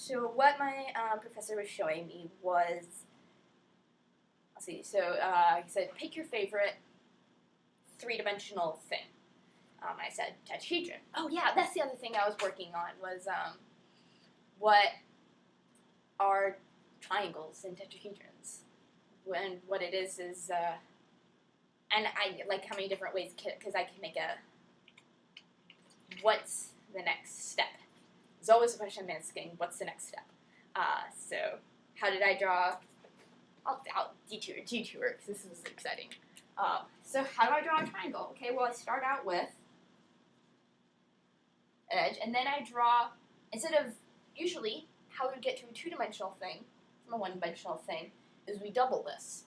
So what my professor was showing me was, let's see, so he said, pick your favorite three-dimensional thing. I said tetrahedron. Oh yeah, that's the other thing I was working on was what are triangles and tetrahedrons. And what it is, and I like how many different ways, because I can make a, what's the next step? There's always a question I'm asking, what's the next step? So how did I draw? I'll detour, because this was exciting. So how do I draw a triangle? Okay, well I start out with an edge, and then I draw, instead of, usually, how we get to a two-dimensional thing from a one-dimensional thing is we double this.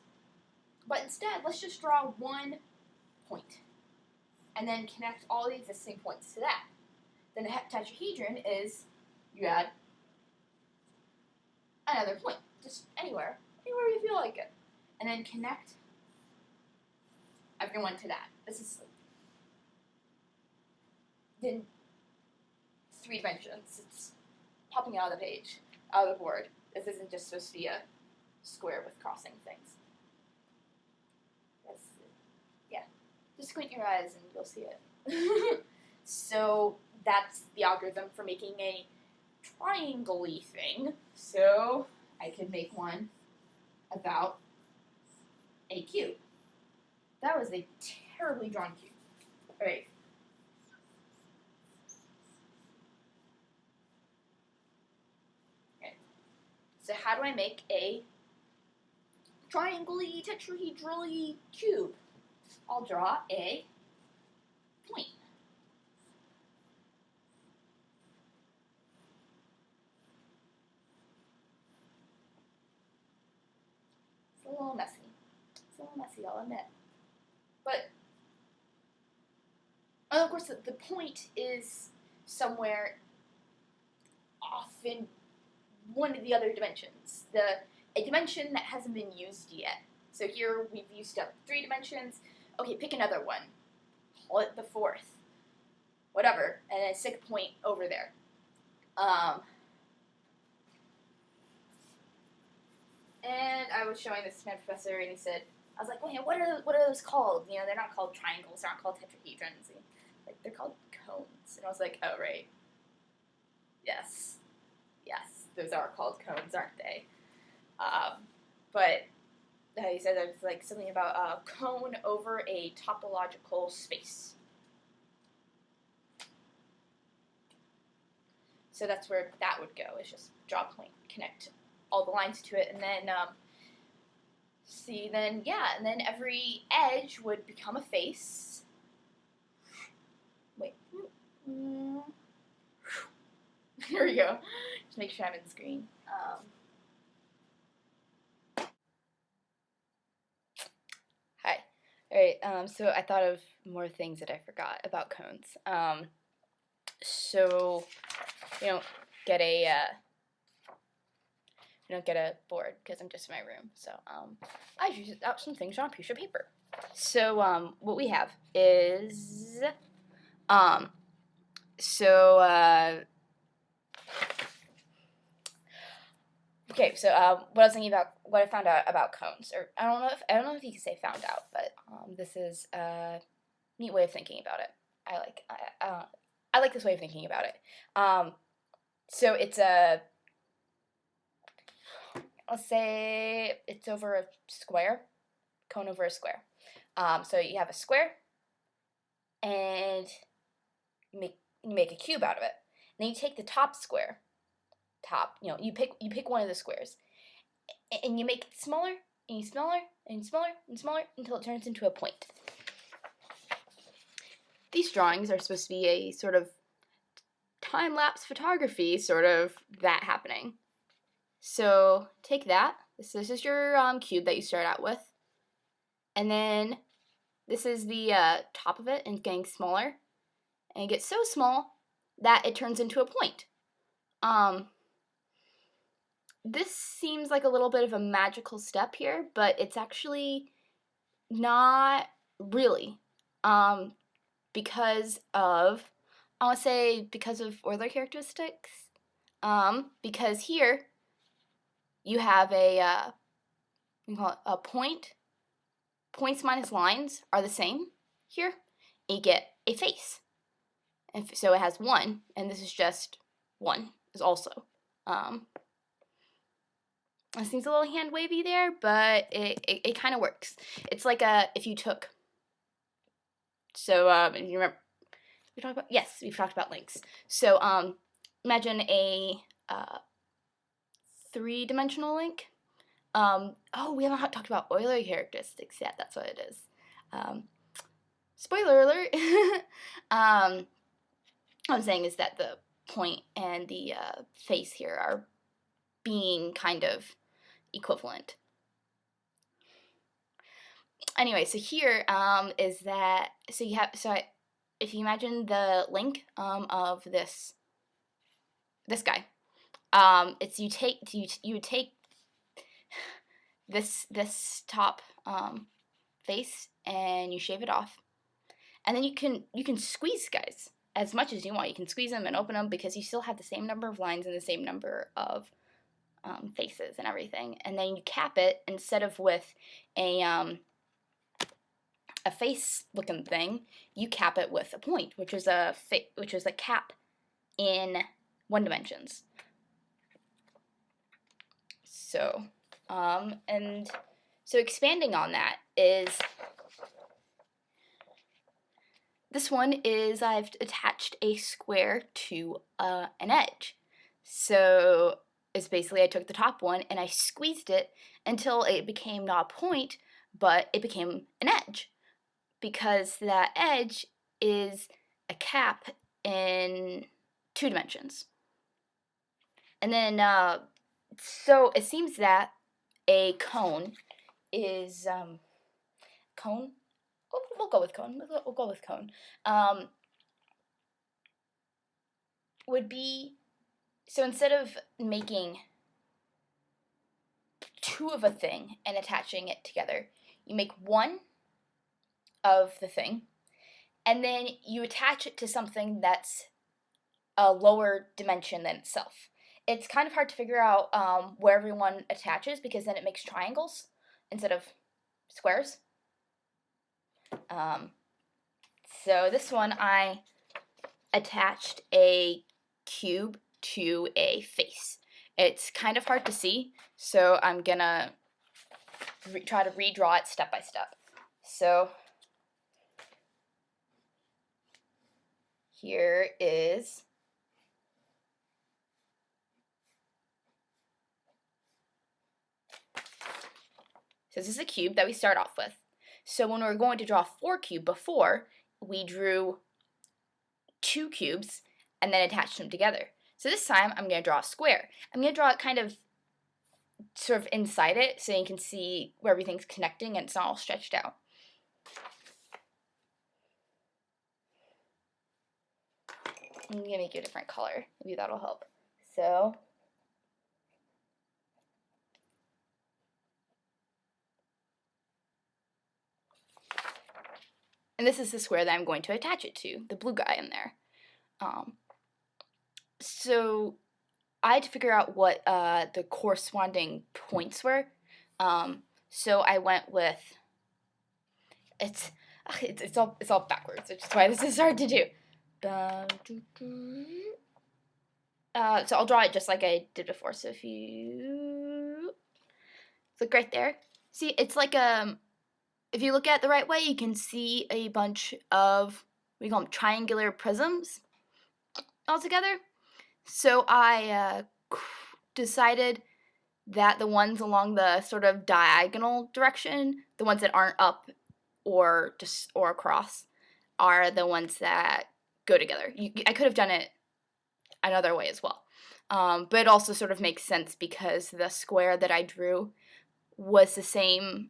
But instead, let's just draw one point, and then connect all the existing points to that. Then a tetrahedron is, you add another point, just anywhere you feel like it. And then connect everyone to that. This is in 3 dimensions. It's popping out of the page, out of the board. This isn't just supposed to be a square with crossing things. Yeah, just squint your eyes and you'll see it. So that's the algorithm for making a triangle-y thing. So I could make one about a cube. That was a terribly drawn cube. All right. Okay. So how do I make a triangle-y, tetrahedral-y cube? I'll draw a point. It's a little messy. I'll admit. But, and of course, the point is somewhere off in one of the other dimensions. A dimension that hasn't been used yet. So here we've used up 3 dimensions. Okay, pick another one. Call it the 4th. Whatever. And then stick a point over there. And I was showing this to my professor, and he said, I was like, wait, what are those called? You know, they're not called triangles, they're not called tetrahedrons. And, like, they're called cones. And I was like, oh, right. Yes, those are called cones, aren't they? But he said there's like something about a cone over a topological space. So that's where that would go. Is just draw a point, connect all the lines to it, and then and then every edge would become a face. Wait. Here we go. Just make sure I'm in the screen. Hi. Alright, so I thought of more things that I forgot about cones. So you don't get a board because I'm just in my room. So I used out some things on a piece of paper. So what we have is okay, so what I was thinking about, what I found out about cones, or I don't know if you can say found out, but this is a neat way of thinking about it. I like this way of thinking about it. So it's let's say it's over a square, cone over a square. So you have a square, and you make a cube out of it. And then you take the top square. You pick one of the squares, and you make it smaller, and smaller, and smaller, and smaller, until it turns into a point. These drawings are supposed to be a sort of time-lapse photography, sort of that happening. So take that. This is your cube that you start out with, and then this is the top of it, and getting smaller, and it gets so small that it turns into a point. This seems like a little bit of a magical step here, but it's actually not really, because of Euler characteristics. because here you have a we call it a point. Points minus lines are the same here. And you get a face. And so it has 1, and this is just 1 is also. This seems a little hand wavy there, but it kind of works. It's like if you took. So you remember we talked about, yes, we've talked about links. So imagine a 3-dimensional link. Oh, we haven't talked about Euler characteristics yet. That's what it is. Spoiler alert. What I'm saying is that the point and the face here are being kind of equivalent. Anyway, so here is that, so you have, if you imagine the link of this guy, it's you would take this top face and you shave it off, and then you can squeeze guys as much as you want. You can squeeze them and open them because you still have the same number of lines and the same number of faces and everything. And then you cap it, instead of with a face looking thing, you cap it with a point, which is a cap in 1 dimensions. So and so expanding on that is, this one is I've attached a square to an edge. So it's basically I took the top one and I squeezed it until it became not a point, but it became an edge, because that edge is a cap in 2 dimensions. And then so it seems that a cone is cone. Oh, we'll go with cone. We'll go with cone. Would be, so instead of making 2 of a thing and attaching it together, you make 1 of the thing, and then you attach it to something that's a lower dimension than itself. It's kind of hard to figure out where everyone attaches, because then it makes triangles instead of squares. So this one I attached a cube to a face. It's kind of hard to see, so I'm gonna try to redraw it step by step. So here is this is a cube that we start off with. So when we were going to draw 4 cube before, we drew 2 cubes and then attached them together. So this time I'm going to draw a square. I'm going to draw it kind of sort of inside it so you can see where everything's connecting and it's not all stretched out. I'm going to make you a different color. Maybe that'll help. So and this is the square that I'm going to attach it to, the blue guy in there. So I had to figure out what the corresponding points were. So I went with, it's all backwards, which is why this is hard to do. So I'll draw it just like I did before. So if you look right there, see, it's like if you look at it the right way, you can see a bunch of, we call them triangular prisms all together. So I decided that the ones along the sort of diagonal direction, the ones that aren't up or across, are the ones that go together. I could have done it another way as well, but it also sort of makes sense because the square that I drew was the same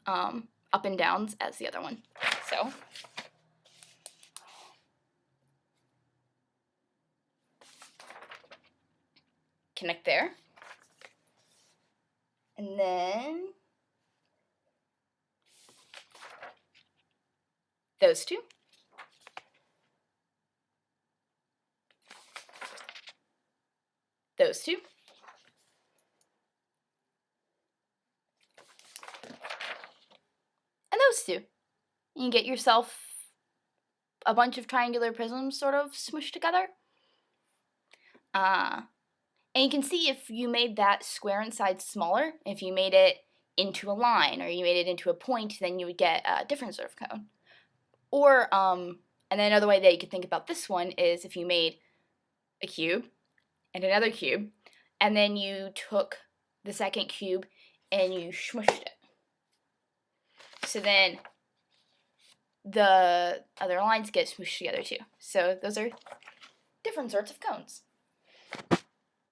up and downs as the other one. So connect there, and then those 2. those two. And those two. You can get yourself a bunch of triangular prisms sort of smushed together. And you can see if you made that square inside smaller, if you made it into a line or you made it into a point, then you would get a different sort of cone. Or, and then another way that you could think about this one is if you made a cube and another cube, and then you took the second cube and you smushed it. So then the other lines get smooshed together too. So those are different sorts of cones.